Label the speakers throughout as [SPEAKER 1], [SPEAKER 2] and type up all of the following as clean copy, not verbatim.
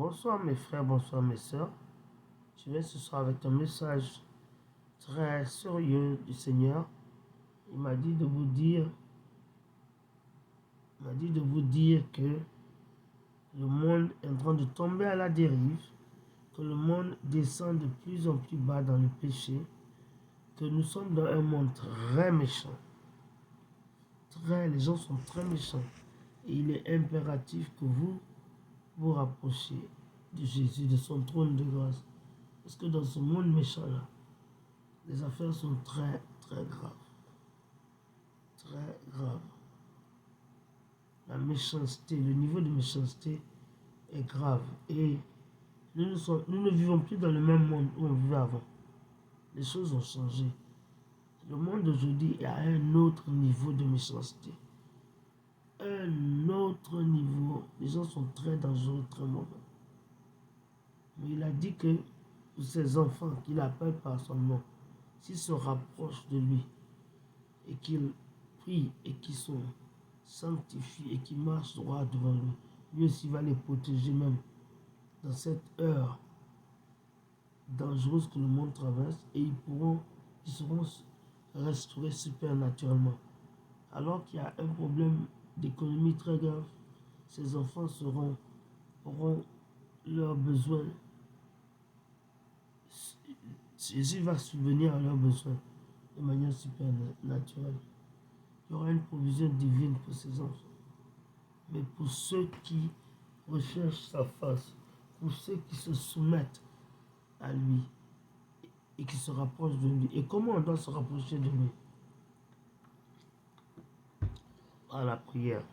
[SPEAKER 1] Bonsoir mes frères, bonsoir mes sœurs. Je viens ce soir avec un message très sérieux du Seigneur. Il m'a dit de vous dire, que le monde est en train de tomber à la dérive, que le monde descend de plus en plus bas dans le péché, que nous sommes dans un monde très méchant. Les gens sont très méchants. Et il est impératif que vous vous rapprochiez de Jésus, de son trône de grâce. Parce que dans ce monde méchant-là, les affaires sont très, très graves. Très graves. La méchanceté, le niveau de méchanceté est grave. Et nous ne vivons plus dans le même monde où on vivait avant. Les choses ont changé. Le monde d'aujourd'hui est à un autre niveau de méchanceté. Un autre niveau. Les gens sont très dangereux, très mauvais. Mais il a dit que pour ses enfants qu'il appelle par son nom, s'ils se rapprochent de lui et qu'ils prient et qu'ils sont sanctifiés et qu'ils marchent droit devant lui, lui aussi va les protéger même dans cette heure dangereuse que le monde traverse, et ils seront restaurés supernaturellement. Alors qu'il y a un problème d'économie très grave, ces enfants auront leurs besoins. Jésus va subvenir à leurs besoins de manière supernaturelle. Il y aura une provision divine pour ces enfants. Mais pour ceux qui recherchent sa face, pour ceux qui se soumettent à lui et qui se rapprochent de lui. Et comment on doit se rapprocher de lui? Par la prière.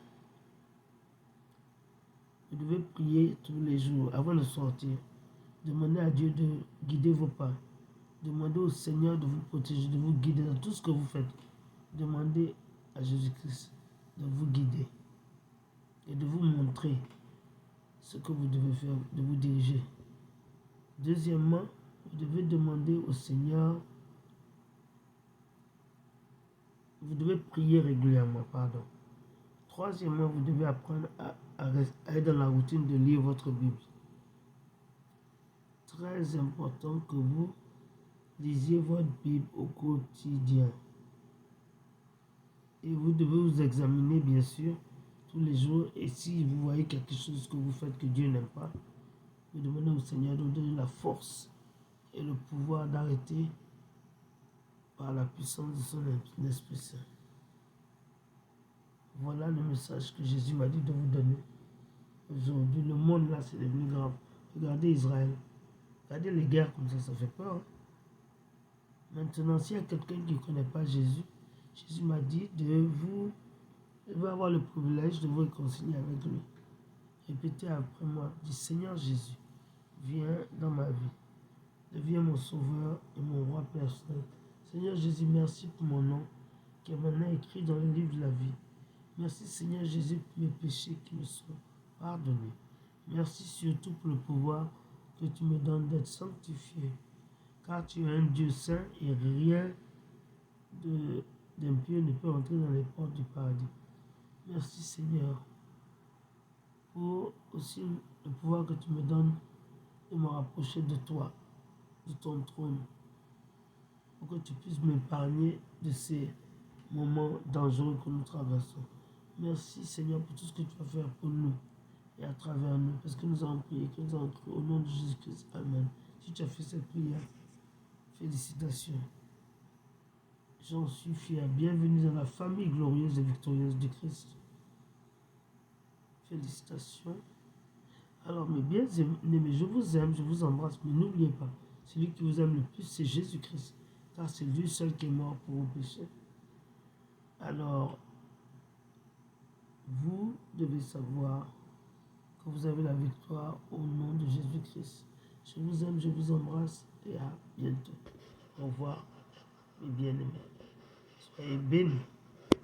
[SPEAKER 1] Vous devez prier tous les jours avant de sortir. Demandez à Dieu de guider vos pas. Demandez au Seigneur de vous protéger, de vous guider dans tout ce que vous faites. Demandez à Jésus-Christ de vous guider et de vous montrer ce que vous devez faire, de vous diriger. Deuxièmement, vous devez demander au Seigneur, vous devez prier régulièrement, pardon. Troisièmement, vous devez apprendre à être dans la routine de lire votre Bible. Très important que vous lisiez votre Bible au quotidien. Et vous devez vous examiner, bien sûr, tous les jours. Et si vous voyez quelque chose que vous faites que Dieu n'aime pas, vous demandez au Seigneur de vous donner la force et le pouvoir d'arrêter par la puissance de son Esprit Saint. Voilà le message que Jésus m'a dit de vous donner aujourd'hui. Le monde là, c'est devenu grave. Regardez Israël. Regardez les guerres comme ça fait peur. Hein? Maintenant, s'il y a quelqu'un qui ne connaît pas Jésus, Jésus m'a dit de vous avoir le privilège de vous réconcilier avec lui. Répétez après moi, dis Seigneur Jésus, viens dans ma vie. Deviens mon sauveur et mon roi personnel. Seigneur Jésus, merci pour mon nom qui est maintenant écrit dans le livre de la vie. Merci Seigneur Jésus pour mes péchés qui me sont pardonnés. Merci surtout pour le pouvoir que tu me donnes d'être sanctifié. Car tu es un Dieu saint et rien d'impur ne peut entrer dans les portes du paradis. Merci Seigneur pour aussi le pouvoir que tu me donnes de me rapprocher de toi, de ton trône, pour que tu puisses m'épargner de ces moments dangereux que nous traversons. Merci Seigneur pour tout ce que tu vas faire pour nous et à travers nous, parce que nous avons prié, que nous avons cru au nom de Jésus-Christ. Amen. Si tu as fait cette prière, félicitations. J'en suis fier. Bienvenue dans la famille glorieuse et victorieuse du Christ. Félicitations. Alors mes bien-aimés, je vous aime, je vous embrasse, mais n'oubliez pas, celui qui vous aime le plus, c'est Jésus-Christ, car c'est lui seul qui est mort pour vos péchés. Alors, vous devez savoir que vous avez la victoire au nom de Jésus-Christ. Je vous aime, je vous embrasse et à bientôt. Au revoir, mes bien-aimés. Soyez bénis.